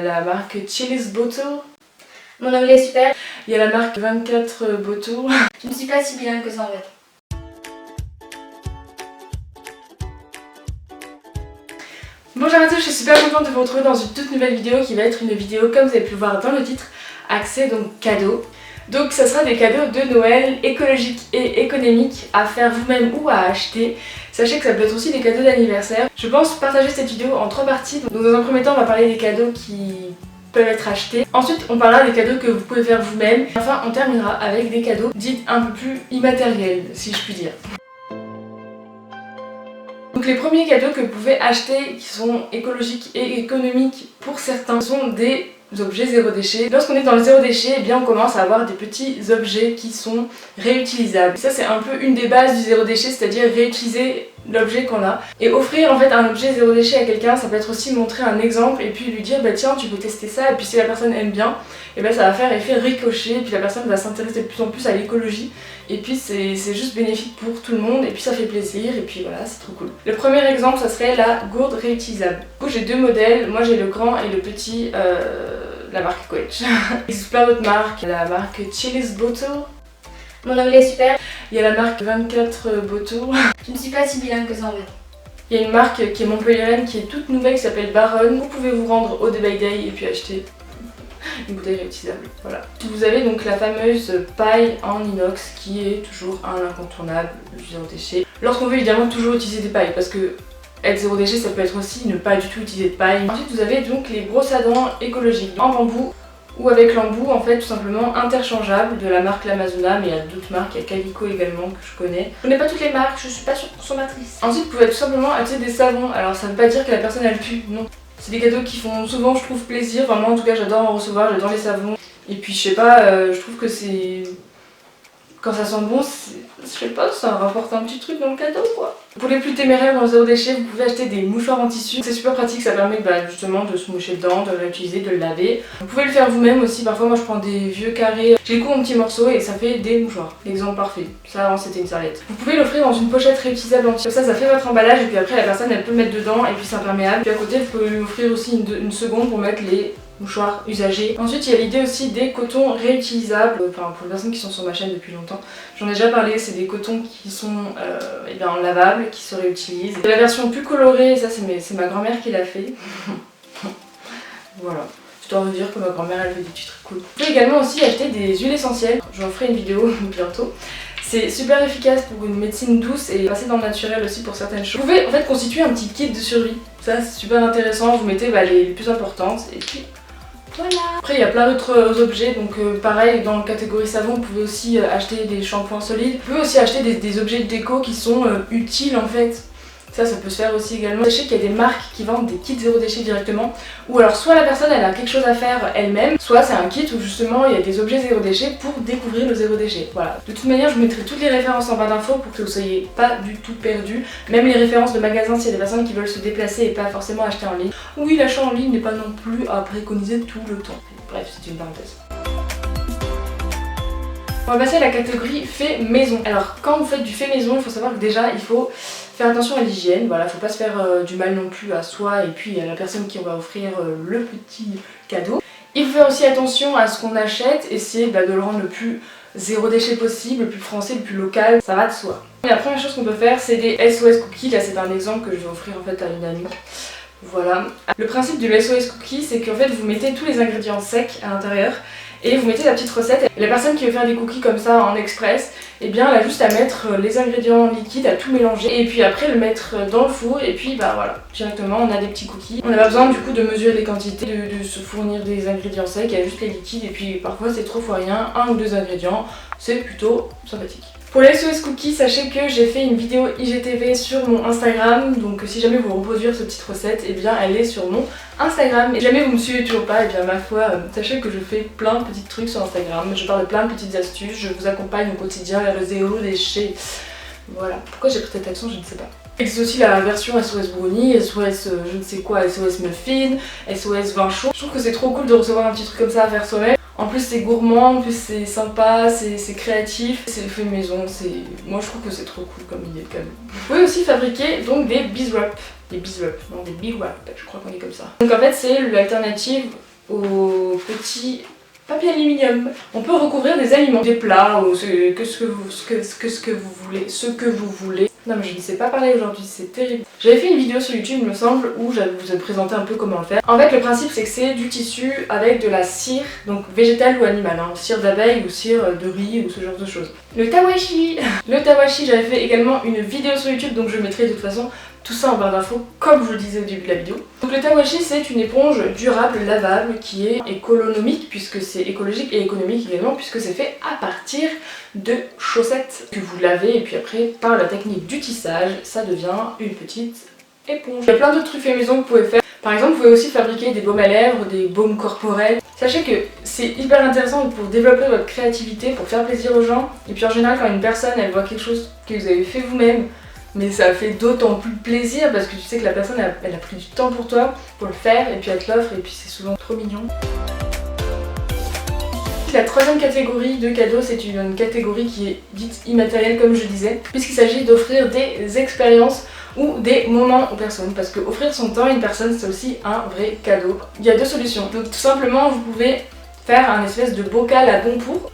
La marque Chili's Bottle. Mon anglais est super. Il y a la marque 24 Bottle. Je ne suis pas si bilingue que ça en fait. Bonjour à tous, je suis super contente de vous retrouver dans une toute nouvelle vidéo qui va être une vidéo, comme vous avez pu le voir dans le titre, axée donc cadeaux. Donc ça sera des cadeaux de Noël écologiques et économiques à faire vous-même ou à acheter. Sachez que ça peut être aussi des cadeaux d'anniversaire. Je pense partager cette vidéo en 3 parties. Donc dans un premier temps on va parler des cadeaux qui peuvent être achetés. Ensuite on parlera des cadeaux que vous pouvez faire vous-même. Enfin on terminera avec des cadeaux dits un peu plus immatériels, si je puis dire. Donc les premiers cadeaux que vous pouvez acheter qui sont écologiques et économiques pour certains sont des objets zéro déchet. Lorsqu'on est dans le zéro déchet, eh bien on commence à avoir des petits objets qui sont réutilisables. Ça c'est un peu une des bases du zéro déchet, c'est-à-dire réutiliser l'objet qu'on a. Et offrir en fait un objet zéro déchet à quelqu'un, ça peut être aussi montrer un exemple et puis lui dire bah tiens tu peux tester ça, et puis si la personne aime bien, et ben ça va faire effet ricochet, et puis la personne va s'intéresser de plus en plus à l'écologie, et puis c'est juste bénéfique pour tout le monde, et puis ça fait plaisir, et puis voilà, c'est trop cool. Le premier exemple ça serait la gourde réutilisable. Du coup j'ai deux modèles, moi j'ai le grand et le petit, la marque Quetch. Il existe plein d'autres marques, la marque Chili's Bottle. Mon anglais est super. Il y a la marque 24 Bottle. Je ne suis pas si bilingue que ça en fait. Il y a une marque qui est montpelliéraine qui est toute nouvelle qui s'appelle Baronne. Vous pouvez vous rendre au Day by Day et puis acheter une bouteille réutilisable. Voilà. Vous avez donc la fameuse paille en inox qui est toujours un incontournable du zéro déchet. Lorsqu'on veut évidemment toujours utiliser des pailles parce que être zéro déchet ça peut être aussi ne pas du tout utiliser de paille. Ensuite vous avez donc les brosses à dents écologiques en bambou ou avec l'embout en fait tout simplement interchangeable de la marque L'Amazona, mais il y a d'autres marques, il y a Calico également que je connais. Je connais pas toutes les marques, je suis pas consommatrice. Ensuite vous pouvez tout simplement acheter des savons, alors ça veut pas dire que la personne elle pue, non. C'est des cadeaux qui font souvent je trouve plaisir, enfin moi en tout cas j'adore en recevoir, j'adore les savons. Et puis je sais pas, je trouve que c'est... Quand ça sent bon, je sais pas, ça rapporte un petit truc dans le cadeau quoi. Pour les plus téméraires dans le zéro déchet, vous pouvez acheter des mouchoirs en tissu. C'est super pratique, ça permet justement de se moucher dedans, de le réutiliser, de le laver. Vous pouvez le faire vous-même aussi, parfois moi je prends des vieux carrés, j'ai le coup en petits morceaux et ça fait des mouchoirs. L'exemple parfait, ça avant c'était une serviette. Vous pouvez l'offrir dans une pochette réutilisable entière. Ça fait votre emballage et puis après la personne elle peut le mettre dedans et puis c'est imperméable. Puis à côté vous pouvez lui offrir aussi une seconde pour mettre les mouchoirs usagés. Ensuite il y a l'idée aussi des cotons réutilisables, enfin pour les personnes qui sont sur ma chaîne depuis longtemps, j'en ai déjà parlé, c'est des cotons qui sont lavables, qui se réutilisent. La version plus colorée, ça c'est ma grand-mère qui l'a fait. Voilà. Je dois vous dire que ma grand-mère elle fait des petits trucs cool. Vous pouvez également aussi acheter des huiles essentielles, j'en ferai une vidéo bientôt. C'est super efficace pour une médecine douce et passer dans le naturel aussi pour certaines choses. Vous pouvez en fait constituer un petit kit de survie, ça c'est super intéressant, vous mettez les plus importantes et puis voilà. Après il y a plein d'autres objets, donc pareil dans la catégorie savon vous pouvez aussi acheter des shampoings solides. Vous pouvez aussi acheter des objets de déco qui sont utiles en fait. Ça peut se faire aussi également. Sachez qu'il y a des marques qui vendent des kits zéro déchet directement. Ou alors soit la personne elle a quelque chose à faire elle-même, soit c'est un kit où justement il y a des objets zéro déchet pour découvrir le zéro déchet. Voilà. De toute manière je vous mettrai toutes les références en barre d'infos pour que vous soyez pas du tout perdus. Même les références de magasins s'il y a des personnes qui veulent se déplacer et pas forcément acheter en ligne. Oui, l'achat en ligne n'est pas non plus à préconiser tout le temps. Bref, c'est une parenthèse. On va passer à la catégorie fait maison. Alors quand vous faites du fait maison, il faut savoir que déjà il faut faire attention à l'hygiène, voilà, faut pas se faire du mal non plus à soi et puis à la personne qui on va offrir le petit cadeau. Il faut faire aussi attention à ce qu'on achète, essayer de le rendre le plus zéro déchet possible, le plus français, le plus local, ça va de soi. Et la première chose qu'on peut faire c'est des SOS cookies, là c'est un exemple que je vais offrir en fait à une amie. Voilà. Le principe du SOS cookie c'est qu'en fait vous mettez tous les ingrédients secs à l'intérieur et vous mettez la petite recette. Et la personne qui veut faire des cookies comme ça en express, eh bien elle a juste à mettre les ingrédients liquides, à tout mélanger et puis après le mettre dans le four et puis voilà, directement on a des petits cookies. On n'a pas besoin du coup de mesurer les quantités, de se fournir des ingrédients secs, il y a juste les liquides et puis parfois c'est trop rien, 1 ou 2 ingrédients, c'est plutôt sympathique. Pour les SOS cookies, sachez que j'ai fait une vidéo IGTV sur mon Instagram, donc si jamais vous reproduire cette petite recette, eh bien elle est sur mon Instagram. Et si jamais vous me suivez toujours pas, eh bien ma foi, sachez que je fais plein de petits trucs sur Instagram, je parle de plein de petites astuces, je vous accompagne au quotidien vers le zéro déchet. Voilà, pourquoi j'ai pris cette action, je ne sais pas. Il existe aussi la version SOS brownie, SOS je ne sais quoi, SOS muffin, SOS vin chaud. Je trouve que c'est trop cool de recevoir un petit truc comme ça à faire soi-même. En plus c'est gourmand, en plus c'est sympa, c'est créatif, c'est fait maison, moi je trouve que c'est trop cool comme idée quand même. Vous pouvez aussi fabriquer donc des beeswraps, non des big wraps, je crois qu'on dit comme ça. Donc en fait c'est l'alternative au petit papier aluminium. On peut recouvrir des aliments, des plats ou ce que vous voulez. Non mais je ne sais pas parler aujourd'hui, c'est terrible. J'avais fait une vidéo sur YouTube, il me semble, où je vous ai présenté un peu comment le faire. En fait, le principe c'est que c'est du tissu avec de la cire, donc végétale ou animale, hein, cire d'abeille ou cire de riz ou ce genre de choses. Le tawashi. Le tawashi, j'avais fait également une vidéo sur YouTube, donc je mettrai de toute façon tout ça en barre d'infos, comme je le disais au début de la vidéo. Donc le tawashi, c'est une éponge durable, lavable, qui est économique, puisque c'est écologique, et économique également, puisque c'est fait à partir de chaussettes que vous lavez, et puis après, par la technique du tissage, ça devient une petite éponge. Il y a plein d'autres trucs faits maison que vous pouvez faire. Par exemple, vous pouvez aussi fabriquer des baumes à lèvres, des baumes corporels. Sachez que c'est hyper intéressant pour développer votre créativité, pour faire plaisir aux gens. Et puis en général, quand une personne, elle voit quelque chose que vous avez fait vous-même, mais ça fait d'autant plus plaisir parce que tu sais que la personne elle a pris du temps pour toi pour le faire et puis elle te l'offre et puis c'est souvent trop mignon. La troisième catégorie de cadeaux, c'est une catégorie qui est dite immatérielle comme je disais, puisqu'il s'agit d'offrir des expériences ou des moments aux personnes, parce que offrir son temps à une personne c'est aussi un vrai cadeau. Il y a deux solutions, donc tout simplement vous pouvez faire un espèce de bocal à bon pour,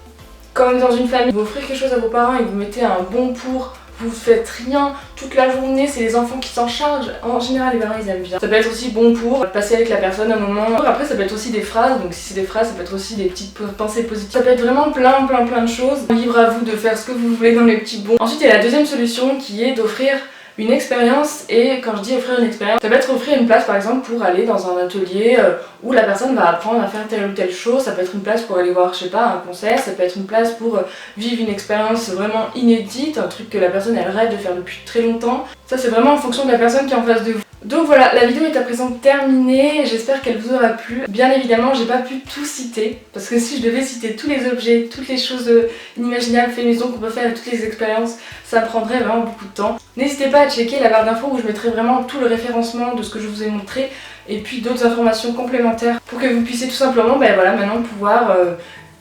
comme dans une famille, vous offrez quelque chose à vos parents et vous mettez un bon pour. Vous faites rien toute la journée, c'est les enfants qui s'en chargent. En général, les parents ils aiment bien. Ça peut être aussi bon pour passer avec la personne un moment. Après, ça peut être aussi des phrases. Donc, si c'est des phrases, ça peut être aussi des petites pensées positives. Ça peut être vraiment plein de choses. Libre à vous de faire ce que vous voulez dans les petits bons. Ensuite, il y a la deuxième solution qui est d'offrir une expérience. Et quand je dis offrir une expérience, ça peut être offrir une place par exemple pour aller dans un atelier où la personne va apprendre à faire telle ou telle chose. Ça peut être une place pour aller voir, je sais pas, un concert. Ça peut être une place pour vivre une expérience vraiment inédite, un truc que la personne elle rêve de faire depuis très longtemps. Ça c'est vraiment en fonction de la personne qui est en face de vous. Donc voilà, la vidéo est à présent terminée, j'espère qu'elle vous aura plu. Bien évidemment, j'ai pas pu tout citer, parce que si je devais citer tous les objets, toutes les choses inimaginables fait maison qu'on peut faire et toutes les expériences, ça me prendrait vraiment beaucoup de temps. N'hésitez pas à checker la barre d'infos où je mettrai vraiment tout le référencement de ce que je vous ai montré, et puis d'autres informations complémentaires pour que vous puissiez tout simplement, maintenant pouvoir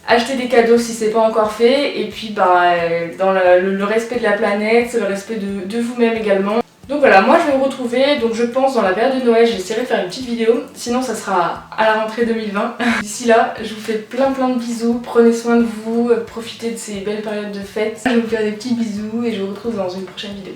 acheter des cadeaux si c'est pas encore fait, et puis dans le respect de la planète, le respect de vous-même également. Donc voilà, moi je vais me retrouver, donc je pense dans la période de Noël, j'essaierai de faire une petite vidéo, sinon ça sera à la rentrée 2020. D'ici là, je vous fais plein de bisous, prenez soin de vous, profitez de ces belles périodes de fête. Je vous fais des petits bisous et je vous retrouve dans une prochaine vidéo.